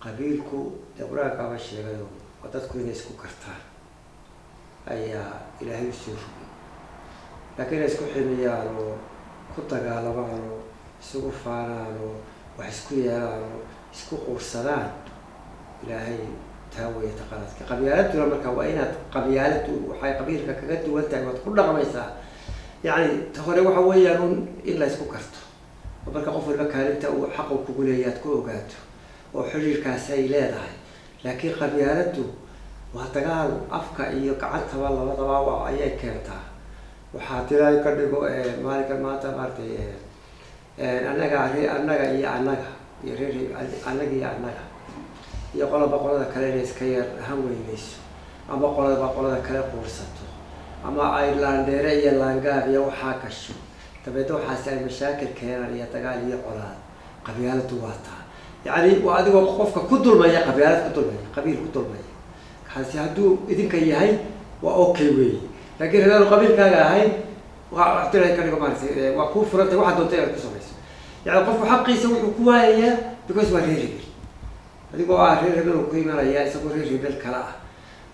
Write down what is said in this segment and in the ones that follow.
قبيلكو دبراك أبى الشيء وتذكر نسكو كرتا أي إلهي السور لكن نسكو حميانو كنت قال بانو سكو فانانو وحسكو يالانو سكو قرصنان إلهي تهوي تقالت قبيلته لما كوينات قبيلته وحي قبيلك كجد وانت كل قميصة يعني تخرج وحويانون إلا يسكو كرتو وبركة قفل بكالنتا وحقوا كقوليات كوجات وحرير كاسيلات لكن قبيلته وهتقال أفكا يقعدها والله طبعا أي كرتها وحاطلا يكذبوا مالك الماتا مارتي أنا قاعد أنا يقول بقول هذا كلام يسكير هم وينيس أما بقول هذا كلام قرصته أما أيرلندية يلانجا يوحكشوا تبدو حاسين مشاكل كيان يتقال يقول قبيلة واتا يعني وهذا وقفك كدول ما قبيلة كدول ما قبيل كدول ما حاسي هدو إذن كي هاي وأوكي وي لكن هذا القبيل كان هاي وأعطينا كلام كمان وكفرة واحد دوتين كسوميس يعني قف حقي يسوي كوايا because ما ريري هذيك واحد ريري وكيما ريا يسوي ريري بالكلا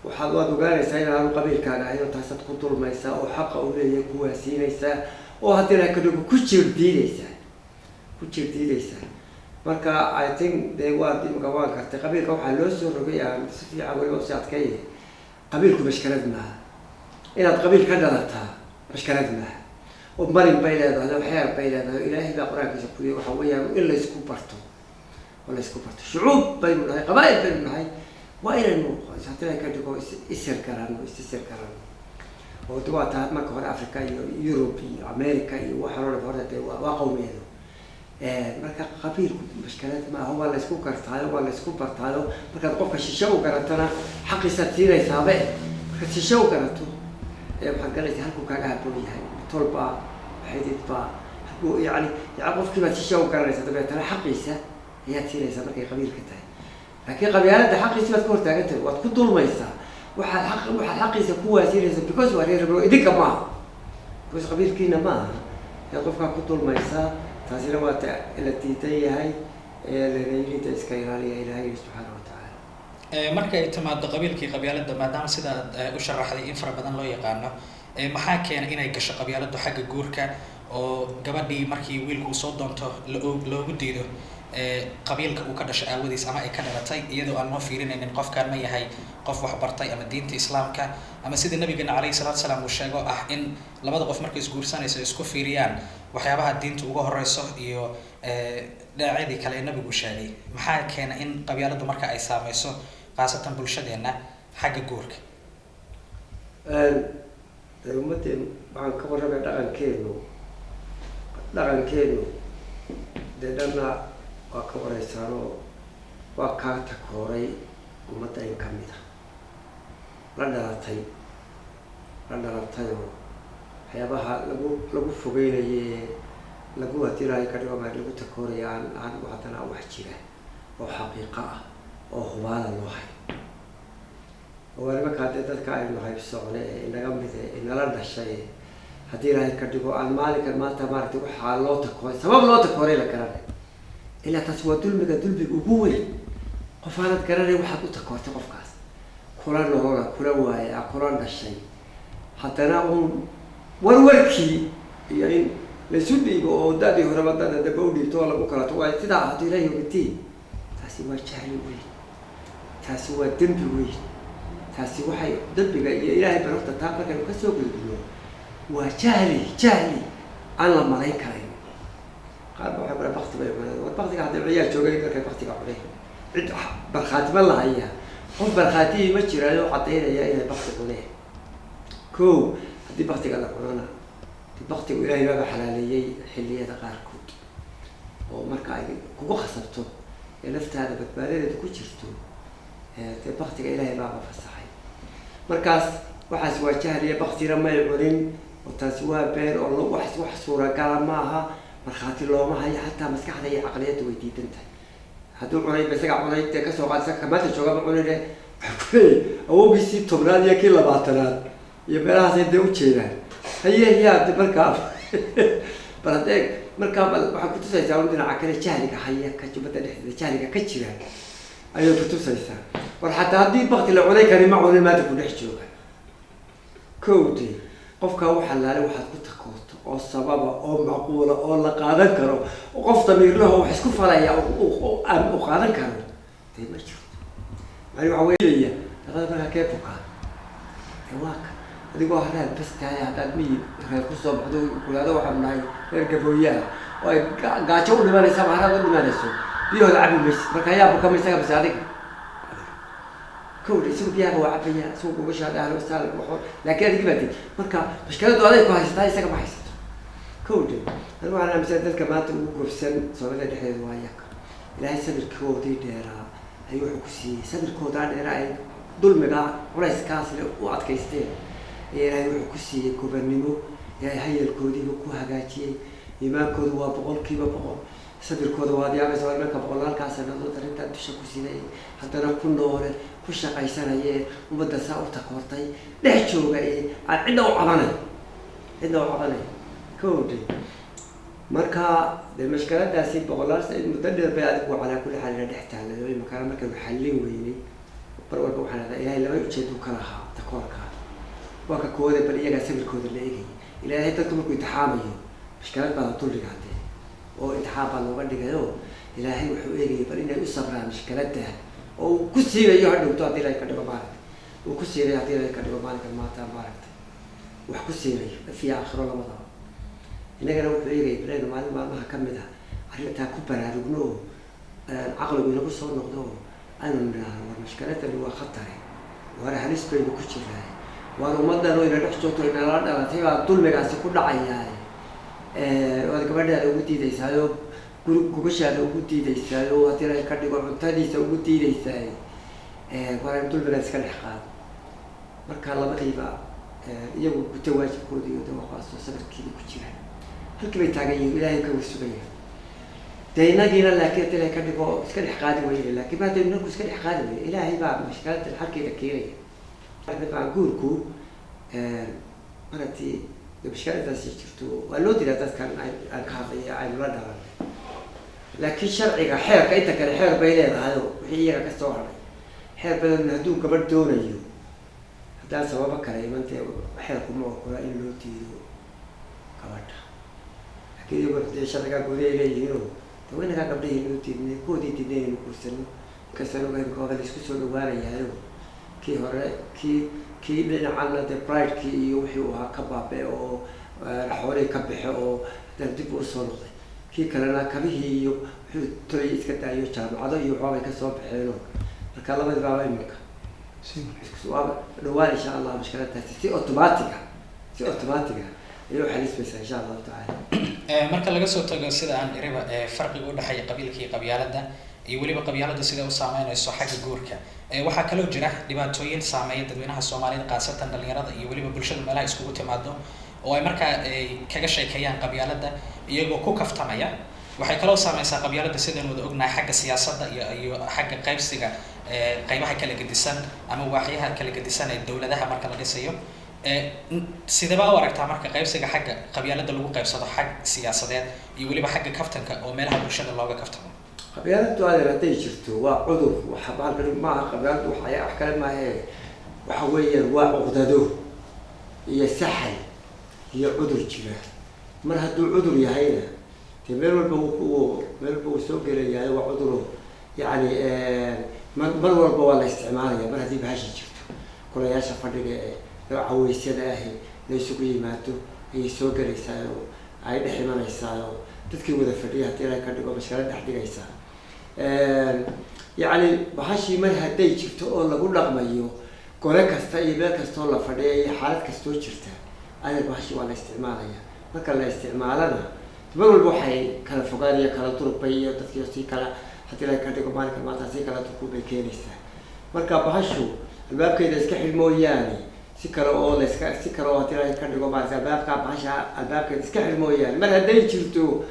وحلوات وقال سينا على القبيل كان هاي وتحسد كدول ما يسا وحق أولي كواسين يسا وهاتنا كلهم كتير ديليسا كتير ديليسا marka I think they were in Gawan ka qabiilka waxa loo soo rogay aan si fiican wali oo saadkay qabiilku mashkalad ma inaad qabiil ka dhalataa mashkalad ma oo marin bayleeda loo xeer bayleeda ilaahay baa quraankiisa ku leeyahay waxa weeyaan in la isku barto wala isku barto shucuub baynahay qabaa'il baynahay waa inaynu saatay ka dhigo isir karaan oo duwata marka hore Afrika iyo Europe iyo America iyo waxa waa qowmiyado marka qabiilku mashkalad ma huwa la isku kartaayo wala isku bartaayo marka qofka shisho u garatana xaqiisa tiiraysa baa marka shisho u garato waxa galay halku kaaga habboon yahay tolba xididba يعني قف كيف تشوف كرر يستطيع ترى حقيسة هي تيريسة مركي قبيل كتاي لكن قبيلات حقيسة تكون تاجت وتكون طول ما يسا واحد حقيسة قوة تيريسة بكوز ورير إديك ما بكوز قبيل كينا ما يقف كون طول ما يسا تأثير وقت التي تي هاي اللي تسكيرالي إلى هاي سبحانه وتعالى. مركي تماد قبيلك قبيلات ما دام سيدا أشرح هذه إنفرا بدن لو يقارنه maxaa keenay inay gasho qabyaaladu xagga guurka oo gabadhii markii wiilku soo doonto loogu diido qabiilka uu ka dhashay aawadiis ama ay ka dhalatay iyadoo aan loo fiirinaynin qofkaan ma yahay qof wax bartay ama diinta islaamka ama sida nabigeena calayhi salaatu wasalaam uu sheego ah in labada qof markay isguursanayso isku fiiriyaan waxyaabaha diinta uga horeyso iyo dhinacyadii kale ee nabigu sheegay maxaa keenay in qabyaaladu marka ay saameyso qaasatan bulshadeena xagga guurka ummadeen waxaan ka warramay dhaqankeenu dee dhanna waa ka wareysaanoo waa kaa takooray ummadda in ka mid la dhalatayoo waxyaabaha lagu fogeynaye lagu hadiraayo ka dhigo lagu takooraya aan haddana wax jira oo xaqiiqo ah oo hubaala loo hayo وأنا كاتب تذكر إنه هاي الصعونة إن قبل إن لا نشيء هدي راي كديكو المالك المال تمارتي وحالاتك هاي سبب لاتك هوري لكرره إلا تسوى دول بقوي قفالة كرره وحدو تكورت قفكاس كلان نهورا كلان واي كلان نشيء حتى ناهم وركي يعني لسودي ودادي هرب دادا دبودي طوال بكرة طوال تدا هدي راي وبتي تسوى جهل وي تسوى دم وي taasi waxay dambiga iyo ilaahay barafta taaqakan ka soo gudbiyo waa jahli aan la malayn karin qaar waxa bara waqti bay wada waqtiga hadii ciyaar joogay markay waqtiga xulay cid barxaatimo la haya qof barxaati ma jiraayo cadeynaya inay waqti xulay ko hadii waqtiga la xulana waqtiga ilaahay baa xalaaliyay xilliyada qaarkood oo marka ay kugu khasabto ee laftaada badbaadada ku jirto waqtiga ilaahay baa fasaxay markaas waxaas waa jahliye waqtiga ma yulin oo taasi waa beer oo wax suura gal ma aha marxaati looma hayo hatta maskaxda iyo aqliyadu way diidantahay haduu cunay basaga cunay ka soo qaadsan kamada jooga cunay awogisi tobraad iyo kii labaatanaad iyo beerahaas ay u jeedaan hay'ad markaa waxa ku tusaysaa in dhinaca kale jahliga haya ka jubada dhexdeeda jahliga ka jira ayay ku tusaysaa war xataa haddii bakti la cunay kari ma cunin maanta ku dhex jooga kowdii qofkaa u xalaale waxaad ku takooto oo sababa oo macquula oo la qaadan karo oo qof damiirlaho wax isku falaya u qaadan karo dee ma jirto mani waxa weylaya daqada markaa kee bukaa waaka adigoo haraan bas tahay haddaad miyi reer kusoo baxdo kulaado waxaan nahay reer gabooyaha oo ay gaajo u dhimanaysa ama haraad u dhimanayso biyahooda cabi maysid marka ayaa bukama isaga bas adiga كود يسوي بيها هو عبية سوق وبشر أهل وسهلا بحور لكن هذه كبدي مركا مشكلة عليك وهاي ساق ما حيصير كود أنا أنا مثلا كمان تقول في سن صار لي دحين وياك إلى هاي سبب كود يديرها أيوة حكسي سبب كود عن رأي دول مقع ولا يسكاسل وعد كيستين إلى أيوة حكسي كوبرنيمو يا هاي الكودي بكوها جاتي يما كود هو بقول كي بقول سبب كود وادي عم يسوي لك بقول لك عشان نقول ترى أنت تشكو سيني حتى نكون دور ku shaqaysanayee ummadda saa u takoortay dhex jooga aan cidna u cabanay kowdhi marka dee mashkaladaasi boqolaal muddo dheer bay adigu calaa kulli xaal ina dhex taallay imakana markaynu xallin weynay mar walba waxaa lahdaa ilaahay laba ujeedu ka lahaa takoorka waa ka kooda bal iyagaa sawirkooda la eegayay ilaahay dadku markuu intixaamayo mashkalad baa la duldhiga hadee oo intixaam baa looga dhigayo ilaahay wuxuu eegayay bal inay u sabraan mashkaladda oo ku siigayo hadhowto haddii la ka dhigo maaragtay uu ku siigayo haddii la ka dhigo maalinka maanta maaragtay wax ku siigayo fi aakhiro labadaba innagana wuxuu eegayay bilaynu maalin maalmaha ka mid ah arrintaa ku baraarugno oo caqligu inagu soo noqdo oo aynu nidhaahno war mashkaladani waa khatare waana halis baynu ku jirnaa waana ummaddan oo ina dhex joogto inala dhalatay baa dulmigaasi ku dhacayaa waad gabadhaada ugu diidaysaayo gubashaada ugu diidaysaayo haddii la ka dhigo cuntadiisa ugu diidaysaayo waa in dulmigaas iska dhex qaado marka labadiiba iyagu guta waajibkooda iyo dawaqaasoo sabirkiiba ku jiraan halkii bay taagan yihiin ilaahay ka wasugaya dee inagiina laakiin haddii la ka dhigo iska dhex qaadi weyne laakiin maada inagu iska dhex qaadi weyne ilaahay baa mashkalada halkeeda keenaya guurku maragtii mashkaladaasi jirto waa loo diraa dadkan aan ka hadlaya aynu la dhalanay laakiin sharciga xeerka inta kale xeer bay leedahay wixii iyaga kasoo haray xeer badan hadduu gabadh doonayo haddaan sababo kale imantee xeerku ma ogola in loo diido gabadha laakiin iyago dee sharcigaa goodi ay leeyihiinoo daweynagaa gabdhahii loo diidnay koodii diidnay inaynu guursano inkastoo ogankooda la isku soo dhawaanayayo kii hore kii dhinacana dee bridekii iyo wixii uu ahaa ka baabe oo xoolihii ka baxe oo haddana dib u soo noqday kii kalena kabihii iyo wuxuu tolay iska daayo jaamacado iyo waxbaabay kasoo baxeeno marka labadii baaba iminka waa dhawaan insha allah mashkaladaasi si automatiga ayay u xalismaysaa insha allahu tacaala marka laga soo tago sida aan iriba farqiga u dhexeeya qabiilka iyo qabyaaladda iyo weliba qabyaaladda sida u saameynayso xagga guurka waxaa kaloo jira dhibaatooyin saameeya dadweynaha soomaalida khaasatan dhalinyarada iyo weliba bulshada meelaha iskugu timaado oo ay markaa kaga sheekeeyaan qabyaaladda iyagoo ku kaftamaya waxay kaloo saameysaa qabyaaladda sidaynu wada ognahay xagga siyaasadda iyo xagga qaybsiga qaybaha kala gedisan ama waaxyaha kala gedisan ee dowladaha marka la dhisayo sideba u aragtaa marka qaybsiga xagga qabyaaladda lagu qaybsado xag siyaasadeed iyo weliba xagga kaftanka oo meelaha bulshada looga kaftamo qabyaaladdu adeer hadday jirto waa cudur maaha qabyaaladdu wax kale maahe waxa weeyaan waa cuqdado iyo saxal iyo cudur jira mar hadduu cudur yahayna dee meel walba uu soo gelayahay waa cuduro yani mar walba waa la isticmaalaya mar haddii bahashi jirto kulayaasha fadhiga ee caweysyada ahi la isugu yimaado ayay soo gelaysaa oo ay dhex imanaysaa oo dadkii wada fadhiya haddii la ka dhigo mashkala dhex dhigaysaa yani bahashii mar hadday jirto oo lagu dhaqmayo gole kasta iyo meel kastoo la fadhiya iyo xaalad kastoo jirta adeer bahashii waa la isticmaalaya marka la isticmaalana mar walba waxay kala fogaan iyo kala durubbay iyo dadkii si kala haddii la ka dhigo maalinka maanta si kala durku bay keenaysaa marka bahashu albaabkeeda iska xidh mooyaane si kale oo haddii la ka dhigo maarata bahasha albaabkeeda iska xidh mooyaane mar hadday jirto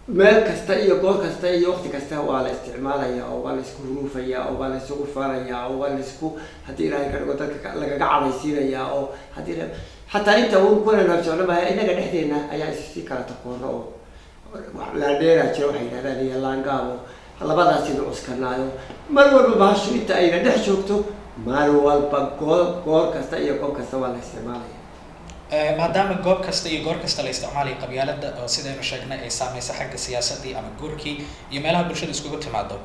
meel kasta iyo goor kasta iyo waqti kasta waa la isticmaalaya oo waa la isku huruufaya oo waa la isugu faanaya oo waa la isku haddii ilaahay ka dhigo dadka lagaga cadaysiinaya oo haddii xataa inta kunan habsocnamaha inaga dhexdeena ayaa si kala takooro oo laandheeraa jira waxay yidhahdaan iyo laangaabo labadaas inuu cuskanaayo mar walba bahashu inta ayna dhex joogto maalin walba goor kasta iyo goob kasta waa la isticmaalaya. maadaama goob kasta iyo goor kasta la isticmaalayo qabyaaladda oo sidaynu sheegnay ay saameysa xagga siyaasaddii ama guurkii iyo meelaha bulshada iskugu timaado,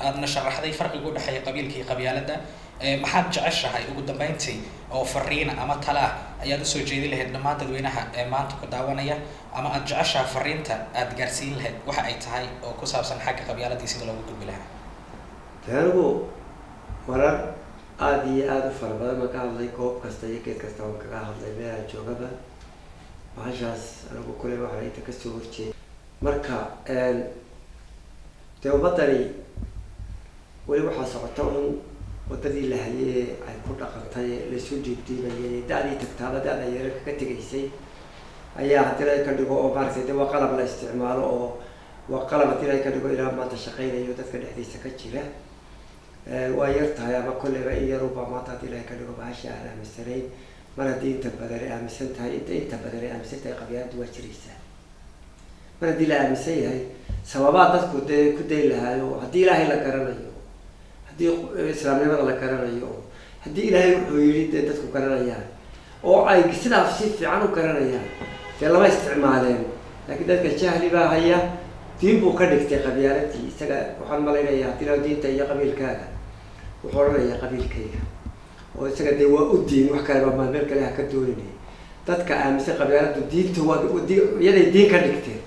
aadna sharaxday farqiga u dhexeeya qabiilka iyo qabyaaladda, maxaad jeceshahay ugu dambeyntii oo fariina ama tala ah ayaad usoo jeedi lahayd dhammaan dadweynaha ee maanta ku daawanaya, ama aad jeceshaha fariinta aad gaarsiin lahayd waxa ay tahay oo ku saabsan xagga qabyaaladii sida loogu gudbi lahaa? anigu warar aada iyo aada u fara badan baan ka hadlay, goob kasta iyo geed kasta waan kaga hadlay, meelaan joogaba bahashaas anigu kule waxaa inta kasoo horjeeda. marka dee ummadani weli waxaa socota un wadadii la hayay ay ku dhaqantay laisu dhiibdhiibayay, da-dii tagtaaba da-da yararka ka tegaysay ayaa haddii la ka dhigo oo maaragtay de waa qalab la isticmaalo oo waa qalab haddii la ka dhigo ilaa maanta shaqeynayo dadka dhexdiisa ka jira. waa yar tahay ama kolleyba in yaruba maanta haddii la ka dhigo bahasha aan aaminsanayn, mar haddii inta badan ay aaminsan tahay inta badan ay aaminsan tahay qabyaaladdu waa jiraysaa. mar haddii la aaminsan yahay sababaa dadku dee ku dayn lahaayo, haddii ilaahay la garanayo, haddii islaamnimada la garanayo, haddii ilaahay wuxuu yidhi dee dadku garanayaan oo ay sidaas si fiican u garanayaan dee lama isticmaaleen. laakiin dadka jahli baa haya, diin buu ka dhigtay qabyaaladii. isaga waxaan malaynayaa haddii la diinta iyo qabiilkaaga wuxuu odhanayaa qabiilkayga, oo isaga dee waa u diin, wax kaleba meel kale ha ka dooninay. dadka aaminsan qabyaaladdu diinta waa iyaday diin ka dhigteen.